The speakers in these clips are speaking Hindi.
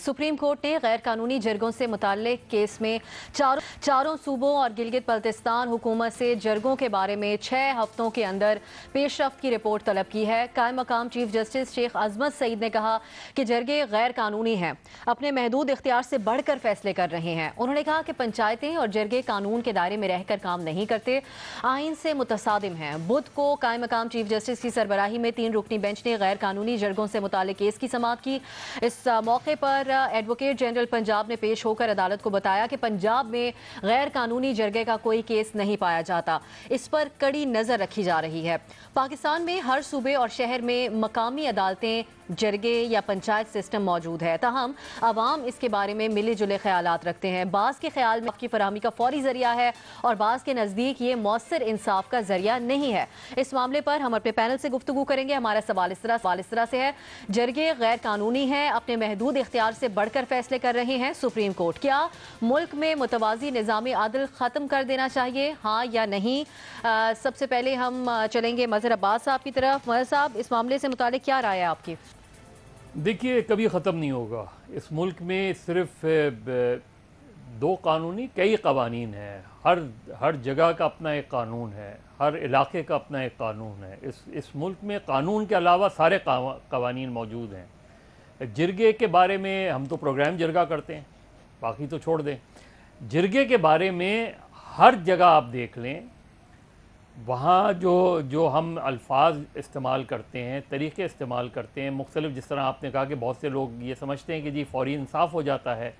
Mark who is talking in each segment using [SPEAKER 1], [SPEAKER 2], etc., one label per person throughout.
[SPEAKER 1] सुप्रीम कोर्ट ने गैर कानूनी जरगों से मुताल्लिक केस में चारों सूबों और गिलगित बल्तिस्तान हुकूमत से जरगों के बारे में 6 हफ्तों के अंदर पेशरफ्त की रिपोर्ट तलब की है। कायम मकाम चीफ जस्टिस शेख अजमत सईद ने कहा कि जरगे गैर कानूनी हैं, अपने महदूद इख्तियार से बढ़कर फैसले कर रहे हैं। उन्होंने कहा कि पंचायतें और जरगे कानून के दायरे में रहकर काम नहीं करते, आइन से मुतसादिम हैं। बुध को कायम मकाम चीफ जस्टिस की सरबराही में 3 रुकनी बेंच ने गैर कानूनी जरगों से मुताल्लिक केस की समाअत की। इस मौके पर एडवोकेट जनरल पंजाब ने पेश होकर अदालत को बताया कि पंजाब में गैर कानूनी जरगे का कोई केस नहीं पाया जाता, इस पर कड़ी नजर रखी जा रही है। पाकिस्तान में हर सूबे और शहर में मकामी अदालतें, जरगे या पंचायत सिस्टम मौजूद है, ताहम अवाम इसके बारे में मिले जुले ख्यालात रखते हैं। बाज़ के ख्याल में की फराहमी का फौरी जरिया है और बाज़ के नज़दीक ये मौसर इंसाफ का जरिया नहीं है। इस मामले पर हम अपने पैनल से गुफ्तगू करेंगे। हमारा सवाल इस तरह से है, जरगे गैर कानूनी हैं, अपने महदूद इख्तियार से बढ़कर फैसले कर रहे हैं सुप्रीम कोर्ट, क्या मुल्क में मुतवाज़ी निज़ाम आदल ख़त्म कर देना चाहिए, हाँ या नहीं? सबसे पहले हम चलेंगे मज़हर अब्बास साहब की तरफ। मज़हर साहब, इस मामले से मुतालिक क्या राय है आपकी?
[SPEAKER 2] देखिए, कभी ख़त्म नहीं होगा। इस मुल्क में सिर्फ 2 कानूनी कई कवानीन हैं। हर जगह का अपना एक कानून है, हर इलाके का अपना एक कानून है। इस मुल्क में कानून के अलावा सारे कवानीन मौजूद हैं। जिरगे के बारे में हम तो प्रोग्राम जिरगा करते हैं, बाकी तो छोड़ दें। जिरगे के बारे में हर जगह आप देख लें, वहाँ जो हम अल्फाज इस्तेमाल करते हैं, तरीक़े इस्तेमाल करते हैं मुख्तलिफ, जिस तरह आपने कहा कि बहुत से लोग ये समझते हैं कि जी फौरी इंसाफ हो जाता है।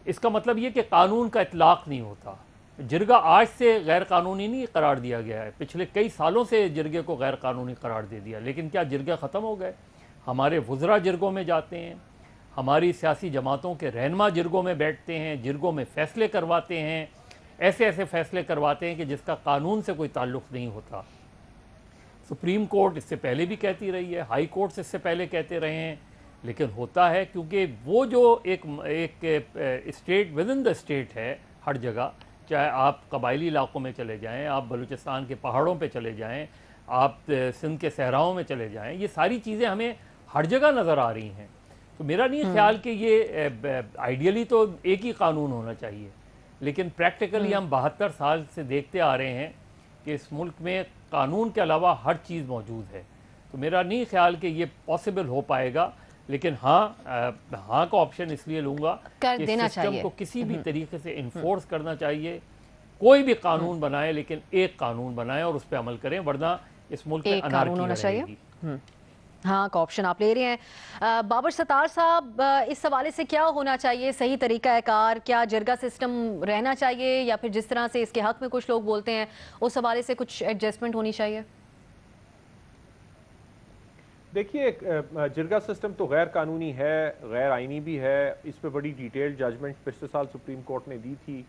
[SPEAKER 2] इसका मतलब ये कि कानून का इतलाक़ नहीं होता। जिरगा आज से गैर कानूनी नहीं करार दिया गया है, पिछले कई सालों से जिरगे को गैर कानूनी करार दे दिया। लेकिन क्या जिरगे ख़त्म हो गए? हमारे वुज़रा जिरगों में जाते हैं, हमारी सियासी जमातों के रहनुमा जिरगों में बैठते हैं, जिरगों में फ़ैसले करवाते हैं, ऐसे फ़ैसले करवाते हैं कि जिसका कानून से कोई ताल्लुक़ नहीं होता। सुप्रीम कोर्ट इससे पहले भी कहती रही है, हाई कोर्ट इससे पहले कहते रहे हैं, लेकिन होता है क्योंकि वो जो एक state with in the state है हर जगह, चाहे आप कबायली इलाक़ों में चले जाएँ, आप बलूचिस्तान के पहाड़ों पे चले जाएँ, आप सिंध के सहराओं में चले जाएँ, ये सारी चीज़ें हमें हर जगह नज़र आ रही हैं। तो मेरा नहीं ख्याल कि ये आइडियली तो एक ही कानून होना चाहिए, लेकिन प्रैक्टिकली हम 72 साल से देखते आ रहे हैं कि इस मुल्क में कानून के अलावा हर चीज़ मौजूद है। तो मेरा नहीं ख्याल कि ये पॉसिबल हो पाएगा। लेकिन हाँ का ऑप्शन इसलिए लूँगा कि सिस्टम को किसी भी तरीके से इन्फोर्स करना चाहिए। कोई भी कानून बनाए, लेकिन एक कानून बनाए और उस पर अमल करें, वरना इस मुल्क में अनार्की होना चाहिए।
[SPEAKER 1] हाँ का ऑप्शन आप ले रहे हैं। बाबर सत्तार साहब, इस हवाले से क्या होना चाहिए सही तरीका है कार? क्या जरगा सिस्टम रहना चाहिए या फिर जिस तरह से इसके हक में कुछ लोग बोलते हैं उस हवाले से कुछ एडजस्टमेंट होनी चाहिए?
[SPEAKER 3] देखिए, जिरगा सिस्टम तो गैर कानूनी है, गैर आइनी भी है। इस पे बड़ी डिटेल्ड जजमेंट पिछले साल सुप्रीम कोर्ट ने दी थी।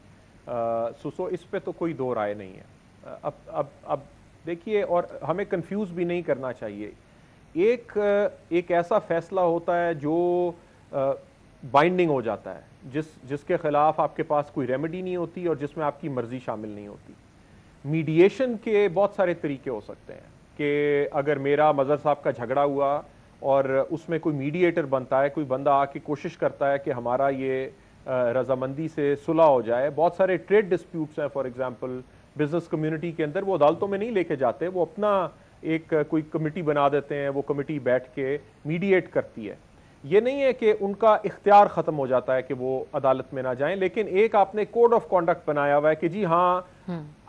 [SPEAKER 3] सो इस पे तो कोई दो राय नहीं है। अब देखिए, और हमें कंफ्यूज भी नहीं करना चाहिए। एक ऐसा फैसला होता है जो बाइंडिंग हो जाता है, जिसके खिलाफ आपके पास कोई रेमेडी नहीं होती और जिसमें आपकी मर्जी शामिल नहीं होती। मीडिएशन के बहुत सारे तरीके हो सकते हैं कि अगर मेरा मज़हर साहब का झगड़ा हुआ और उसमें कोई मीडिएटर बनता है, कोई बंदा आके कोशिश करता है कि हमारा ये रजामंदी से सुलह हो जाए। बहुत सारे ट्रेड डिस्प्यूट्स हैं, फॉर एग्जांपल बिजनेस कम्युनिटी के अंदर, वो अदालतों में नहीं लेके जाते, वो अपना एक कोई कमेटी बना देते हैं, वो कमेटी बैठ के मीडिएट करती है। ये नहीं है कि उनका इख्तियार ख़त्म हो जाता है कि वो अदालत में ना जाएं, लेकिन एक आपने कोड ऑफ कॉन्डक्ट बनाया हुआ है कि जी हाँ,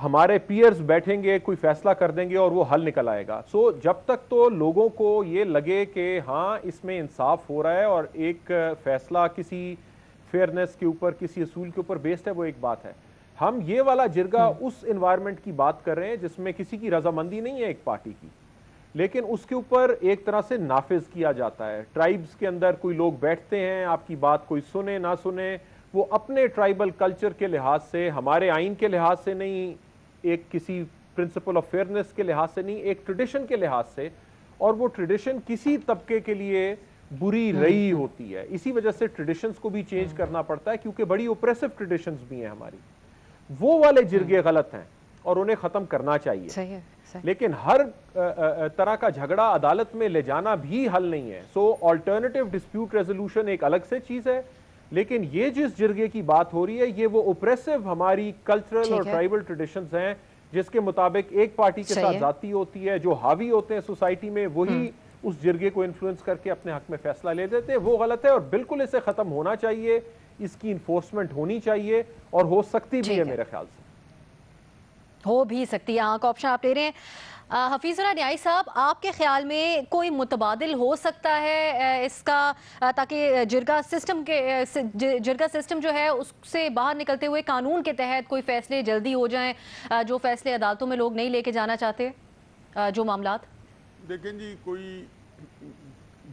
[SPEAKER 3] हमारे पीयर्स बैठेंगे, कोई फैसला कर देंगे और वो हल निकल आएगा। सो जब तक तो लोगों को ये लगे कि हाँ इसमें इंसाफ हो रहा है और एक फैसला किसी फेयरनेस के ऊपर, किसी असूल के ऊपर बेस्ड है, वो एक बात है। हम ये वाला जिरगा उस एनवायरनमेंट की बात कर रहे हैं जिसमें किसी की रजामंदी नहीं है एक पार्टी की, लेकिन उसके ऊपर एक तरह से नाफिज किया जाता है। ट्राइब्स के अंदर कोई लोग बैठते हैं, आपकी बात कोई सुने ना सुने, वो अपने ट्राइबल कल्चर के लिहाज से, हमारे आइन के लिहाज से नहीं, एक किसी प्रिंसिपल ऑफ फेयरनेस के लिहाज से नहीं, एक ट्रेडिशन के लिहाज से, और वो ट्रेडिशन किसी तबके के लिए बुरी रही होती है। इसी वजह से ट्रेडिशंस को भी चेंज करना पड़ता है, क्योंकि बड़ी ओप्रेसिव ट्रेडिशंस भी हैं हमारी। वो वाले जिरगे गलत हैं और उन्हें खत्म करना चाहिए। लेकिन हर तरह का झगड़ा अदालत में ले जाना भी हल नहीं है। सो ऑल्टरनेटिव डिस्प्यूट रेजोल्यूशन एक अलग से चीज है, लेकिन ये जिस जिरगे की बात हो रही है ये वो ओप्रेसिव हमारी कल्चरल और ट्राइबल ट्रेडिशंस हैं, जिसके मुताबिक एक पार्टी के साथ जाती होती है, जो हावी होते हैं सोसाइटी में वही उस जिरगे को इन्फ्लुएंस करके अपने हक में फैसला ले देते हैं। वो गलत है और बिल्कुल इसे खत्म होना चाहिए, इसकी इन्फोर्समेंट होनी चाहिए और हो सकती भी है मेरे ख्याल से।
[SPEAKER 1] हो भी सकती है, हाँ का ऑप्शन आप ले रहे हैं। हफीजुल्लाह न्याई साहब, आपके ख्याल में कोई मुतबादिल हो सकता है इसका, ताकि जिरगा सिस्टम जो है उससे बाहर निकलते हुए कानून के तहत कोई फैसले जल्दी हो जाएं, जो फैसले अदालतों में लोग नहीं लेके जाना चाहते, जो मामलात?
[SPEAKER 4] देखें जी, कोई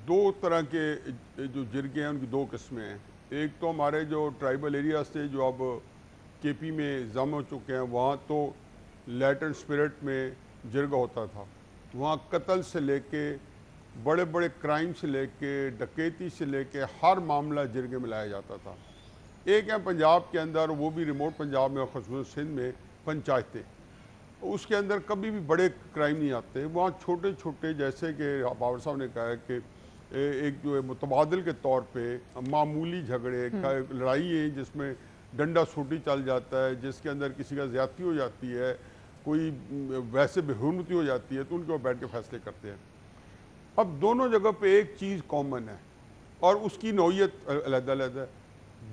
[SPEAKER 4] दो तरह के जो जिरगे हैं उनकी दो किस्में हैं। एक तो हमारे जो ट्राइबल एरिया से जो अब केपी में जम हो चुके हैं, वहाँ तो लैटेंट स्पिरिट में जिरगा होता था। वहाँ कत्ल से लेके बड़े बड़े क्राइम से लेके डकैती से लेके हर मामला जिरगे में लाया जाता था। एक है पंजाब के अंदर, वो भी रिमोट पंजाब में और ख़ुसूसन सिंध में पंचायतें, उसके अंदर कभी भी बड़े क्राइम नहीं आते। वहाँ छोटे छोटे, जैसे कि बाबर साहब ने कहा है कि एक जो है मुतबादिल के तौर पे मामूली झगड़े लड़ाई है जिसमें डंडा सूटी चल जाता है, जिसके अंदर किसी का ज़्यादती हो जाती है, कोई वैसे बेहुरमती हो जाती है, तो उनके ऊपर बैठ के फैसले करते हैं। अब दोनों जगह पे एक चीज़ कॉमन है और उसकी नौयत अलग-अलग है।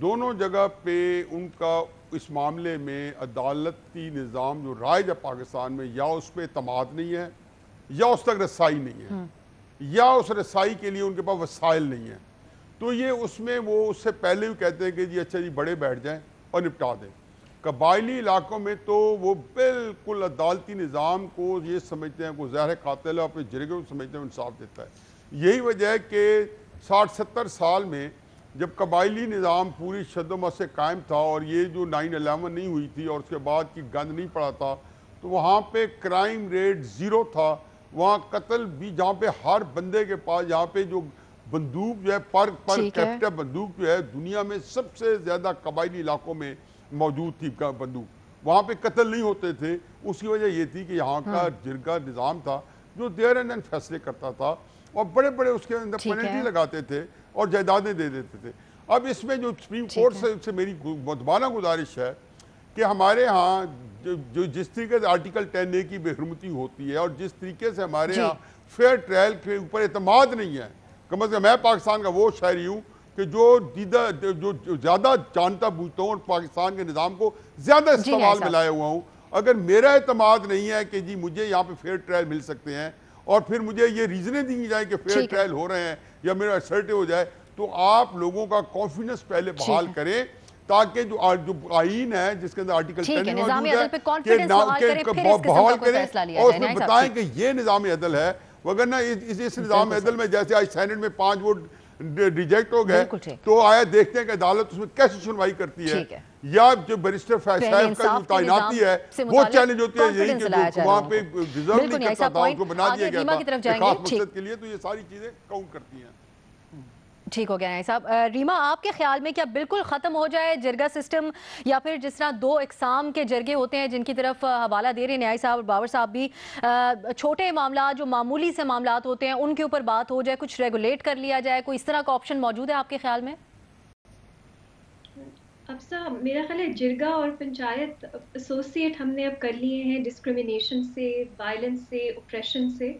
[SPEAKER 4] दोनों जगह पे उनका इस मामले में अदालती निज़ाम जो राइज है पाकिस्तान में, या उस पर एतमाद नहीं है, या उस तक रसाई नहीं है, या उस रसाई के लिए उनके पास वसाइल नहीं है। तो ये उसमें वो उससे पहले भी कहते हैं कि जी अच्छा जी बड़े बैठ जाएं और निपटा दें। कबायली इलाकों में तो वो बिल्कुल अदालती निज़ाम को ये समझते हैं को ज़ाहिर कातिल है, अपने जिरगे को समझते हैं इंसाफ देता है। यही वजह है कि 60-70 साल में जब कबायली निज़ाम पूरी शद्दोमत से कायम था और ये जो 9/11 नहीं हुई थी और उसके बाद की गंद नहीं पड़ा था, तो वहाँ पे क्राइम रेट ज़ीरो था। वहाँ कत्ल भी, जहाँ पे हर बंदे के पास, यहाँ पे जो बंदूक जो है पर कैपिटा बंदूक जो है दुनिया में सबसे ज़्यादा कबायली इलाकों में मौजूद थी बंदूक, वहाँ पे कत्ल नहीं होते थे। उसकी वजह ये थी कि यहाँ का जिरगा निज़ाम था जो देर एंड फैसले करता था और बड़े बड़े उसके अंदर पेनल्टी लगाते थे और जायदादें दे देते थे। अब इसमें जो सुप्रीम कोर्ट से मेरी मुतबाना गुजारिश है कि हमारे यहाँ जो जिस तरीके से आर्टिकल 10A की बेहरमती होती है और जिस तरीके से हमारे यहाँ फेयर ट्रायल के ऊपर एतमाद नहीं है, कम अज़ कम मैं पाकिस्तान का वो शहरी हूँ कि जो ज़्यादा जानता बूझता हूँ और पाकिस्तान के निज़ाम को ज़्यादा इस्तेमाल में लाया हुआ हूँ, अगर मेरा एतमाद नहीं है कि जी मुझे यहाँ पे फेयर ट्रायल मिल सकते हैं और फिर मुझे ये रीजनें दी जाए कि फेयर ट्रायल हो रहे हैं या मेरा असर्टिव हो जाए, तो आप लोगों का कॉन्फिडेंस पहले बहाल करें ताकि जो आईन है जिसके अंदर आर्टिकल 10 मौजूद है कि बहाल करें और उसमें बताएं कि ये निज़ाम अदल है। वरना इस निज़ाम अदल में जैसे आज सेनेट में 5 वोट रिजेक्ट हो गए, तो आया देखते हैं कि अदालत उसमें कैसे सुनवाई करती है, या जो बैरिस्टर साहब का जो तैनाती है वो चैलेंज होती है, यही कि वहाँ पे रिजर्व नहीं करता था, उसको बना दिया गया था खास मकसद के लिए, तो ये सारी चीजें काउंट करती हैं।
[SPEAKER 1] ठीक हो गया न्याय साहब। रीमा, आपके ख्याल में क्या बिल्कुल ख़त्म हो जाए जिरगा सिस्टम, या फिर जिस तरह दो इकसाम के जिरगे होते हैं जिनकी तरफ हवाला दे रहे न्याय साहब और बाबर साहब भी, छोटे मामला जो मामूली से मामला होते हैं उनके ऊपर बात हो जाए, कुछ रेगुलेट कर लिया जाए, कोई इस तरह का ऑप्शन मौजूद है आपके ख्याल में?
[SPEAKER 5] अब साहब मेरा ख्याल है जिरगा और पंचायत एसोसिएट हमने अब कर लिए हैं डिस्क्रिमिनेशन से, वायलेंस से, ऑपरेशन से।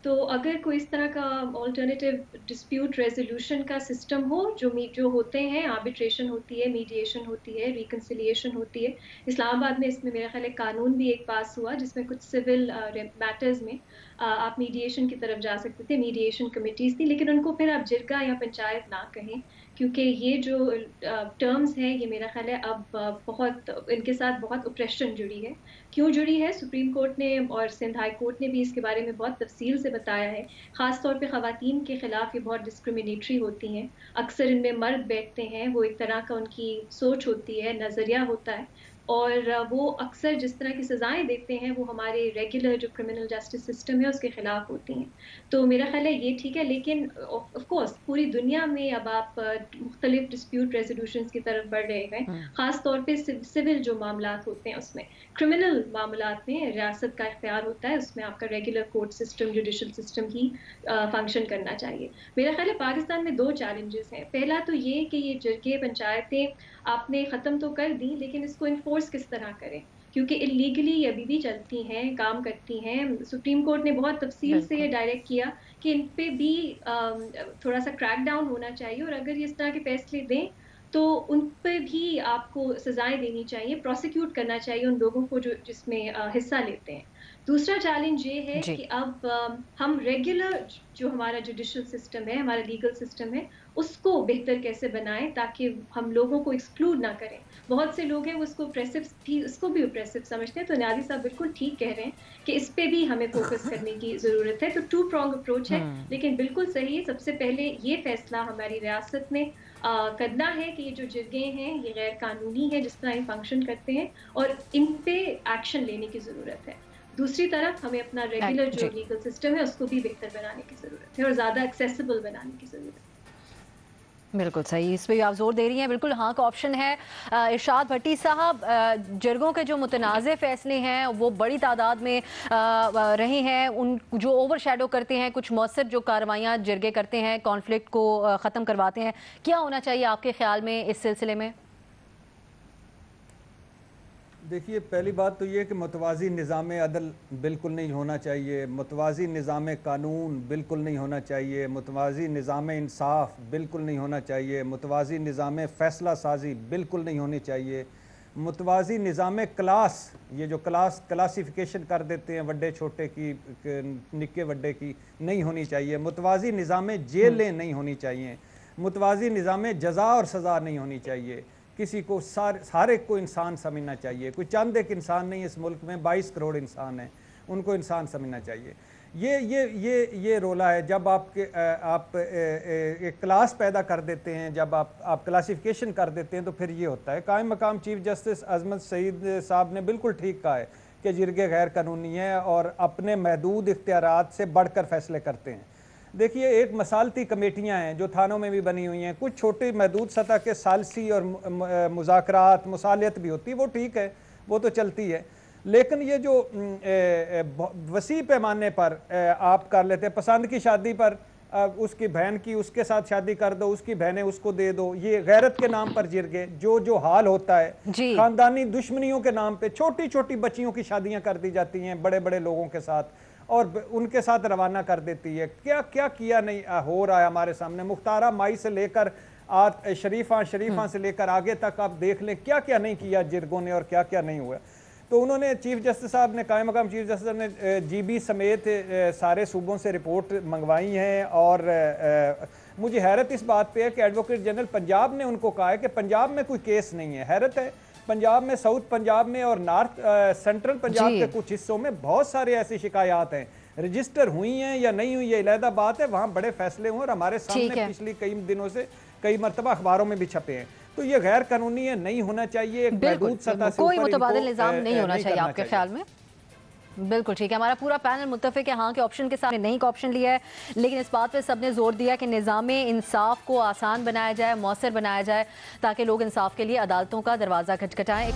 [SPEAKER 5] तो अगर कोई इस तरह का ऑल्टरनेटिव डिस्प्यूट रेजोल्यूशन का सिस्टम हो, जो होते हैं, आर्बिट्रेशन होती है, मीडिएशन होती है, रिकन्सिलिएशन होती है। इस्लामाबाद में इसमें मेरा ख्याल है कानून भी एक पास हुआ जिसमें कुछ सिविल मैटर्स में आप मीडिएशन की तरफ जा सकते थे, मीडिएशन कमिटीज़ थी, लेकिन उनको फिर आप जिरगा या पंचायत ना कहें, क्योंकि ये जो टर्म्स हैं ये मेरा ख्याल है अब बहुत इनके साथ बहुत ऑपरेशन जुड़ी है। क्यों जुड़ी है? सुप्रीम कोर्ट ने और सिंध हाई कोर्ट ने भी इसके बारे में बहुत तफसील से बताया है। ख़ास तौर पे ख़वातीन के ख़िलाफ़ ये बहुत डिस्क्रिमिनेटरी होती हैं। अक्सर इनमें मर्द बैठते हैं, वो एक तरह का उनकी सोच होती है, नज़रिया होता है। और वो अक्सर जिस तरह की सज़ाएं देते हैं वो हमारे रेगुलर जो क्रिमिनल जस्टिस सिस्टम है उसके खिलाफ होती हैं। तो मेरा ख्याल है ये ठीक है, लेकिन ऑफ कोर्स पूरी दुनिया में अब आप मुख्तलिफ डिस्प्यूट रेजोल्यूशंस की तरफ बढ़ रहे हैं, ख़ास तौर पे सिविल जो मामलात होते हैं उसमें। क्रिमिनल मामलात में रियासत का इख्तियार होता है, उसमें आपका regular court system, judicial system ही फंक्शन करना चाहिए। मेरा ख्याल है पाकिस्तान में 2 चैलेंजेस हैं। पहला तो ये कि ये जरगे पंचायतें आपने ख़त्म तो कर दी, लेकिन इसको इन्फोर्स किस तरह करें, क्योंकि इलीगली अभी भी चलती हैं, काम करती हैं। सुप्रीम कोर्ट ने बहुत तफसील से ये डायरेक्ट किया कि इन पे भी थोड़ा सा क्रैक डाउन होना चाहिए, और अगर ये इस तरह के फैसले दें तो उन पे भी आपको सजाएं देनी चाहिए, प्रोसिक्यूट करना चाहिए उन लोगों को जो जिसमें हिस्सा लेते हैं। दूसरा चैलेंज ये है कि अब हम रेगुलर जो हमारा जुडिशल सिस्टम है, हमारा लीगल सिस्टम है, उसको बेहतर कैसे बनाएं ताकि हम लोगों को एक्सक्लूड ना करें। बहुत से लोग हैं वो इसको भी ऑप्रेसिव समझते हैं, तो न्याजी साहब बिल्कुल ठीक कह रहे हैं कि इस पे भी हमें फोकस करने की ज़रूरत है। तो 2 pronged अप्रोच है, लेकिन बिल्कुल सही है। सबसे पहले ये फैसला हमारी रियासत ने करना है कि ये जो जगह हैं ये गैर कानूनी है जिस तरह ये फंक्शन करते हैं, और इन पे एक्शन लेने की ज़रूरत है। दूसरी तरफ हमें अपना रेगुलर जो लीगल सिस्टम है उसको भी बेहतर बनाने की ज़रूरत है और ज़्यादा एक्सेसिबल बनाने की ज़रूरत है।
[SPEAKER 1] बिल्कुल सही, इस पे भी आप जोर दे रही हैं। बिल्कुल हाँ का ऑप्शन है। इरशाद भट्टी साहब, जरगों के जो मुतनाज़े फैसले हैं वो बड़ी तादाद में रहे हैं, उन जो ओवर शेडो करते हैं, कुछ मौसर जो कार्रवाइयाँ जरगे करते हैं, कॉन्फ्लिक्ट को ख़त्म करवाते हैं। क्या होना चाहिए आपके ख्याल में इस सिलसिले में?
[SPEAKER 6] देखिए, पहली बात तो ये कि मुतवाज़ी निज़ाम अदल बिल्कुल नहीं होना चाहिए, मुतवाज़ी निज़ाम कानून बिल्कुल नहीं होना चाहिए, मुतवाज़ी निज़ाम इंसाफ बिल्कुल नहीं होना चाहिए, मुतवाज़ी निज़ाम फ़ैसला साजी बिल्कुल नहीं होनी चाहिए, मुतवाज़ी निज़ाम क्लास, ये जो क्लासिफिकेशन कर देते हैं वड्डे छोटे की, निक्के वड्डे की, नहीं होनी चाहिए, मुतवाज़ी निज़ाम जेलें नहीं होनी चाहिए, मुतवाज़ी निज़ाम जज़ा और सज़ा नहीं होनी चाहिए। किसी को सारे को इंसान समझना चाहिए, कोई चंद एक इंसान नहीं, इस मुल्क में 22 करोड़ इंसान हैं, उनको इंसान समझना चाहिए। ये रोला है। जब आप एक क्लास पैदा कर देते हैं, जब आप क्लासिफिकेशन कर देते हैं, तो फिर ये होता है। कायम मकाम चीफ जस्टिस अजमत सईद साहब ने बिल्कुल ठीक कहा है कि जिरगे गैर कानूनी है और अपने महदूद इख्तियारात से बढ़कर फैसले करते हैं। देखिए, एक मसालती कमेटियां हैं जो थानों में भी बनी हुई हैं, कुछ छोटी महदूद सतह के सालसी और मुज़ाकरात मुसालियत भी होती है, वो ठीक है, वो तो चलती है। लेकिन ये जो वसी पैमाने पर आप कर लेते हैं, पसंद की शादी पर उसकी बहन की उसके साथ शादी कर दो, उसकी बहनें उसको दे दो, ये गैरत के नाम पर जिरगे जो हाल होता है, खानदानी दुश्मनियों के नाम पे छोटी छोटी बच्चियों की शादियां कर दी जाती हैं बड़े बड़े लोगों के साथ और उनके साथ रवाना कर देती है। क्या क्या किया नहीं हो रहा है हमारे सामने। मुख्तारा माई से लेकर शरीफा से लेकर आगे तक आप देख लें क्या क्या नहीं किया जिरगों ने और क्या क्या नहीं हुआ। तो उन्होंने चीफ जस्टिस साहब ने, कायम मकाम चीफ जस्टिस ने जीबी समेत सारे सूबों से रिपोर्ट मंगवाई हैं और मुझे हैरत इस बात पे है कि एडवोकेट जनरल पंजाब ने उनको कहा है कि पंजाब में कोई केस नहीं है। हैरत है, पंजाब में, साउथ पंजाब में और नॉर्थ सेंट्रल पंजाब के कुछ हिस्सों में बहुत सारे ऐसी शिकायत हैं, रजिस्टर हुई हैं या नहीं हुई, ये अलहदा बात है, वहाँ बड़े फैसले हुए और हमारे सामने पिछली कई दिनों से कई मरतबा अखबारों में भी छपे हैं। तो ये गैर कानूनी है, नहीं होना चाहिए। एक महदूद सतह से
[SPEAKER 1] कोई मुतबादिल निज़ाम नहीं होना चाहिए आपके ख्याल में? बिल्कुल ठीक है, हमारा पूरा पैनल मुत्तफिक है हाँ के ऑप्शन के साथ, नहीं का ऑप्शन लिया है, लेकिन इस बात पे सबने जोर दिया कि निज़ाम इंसाफ को आसान बनाया जाए, मौसर बनाया जाए ताकि लोग इंसाफ के लिए अदालतों का दरवाज़ा खटखटाएं।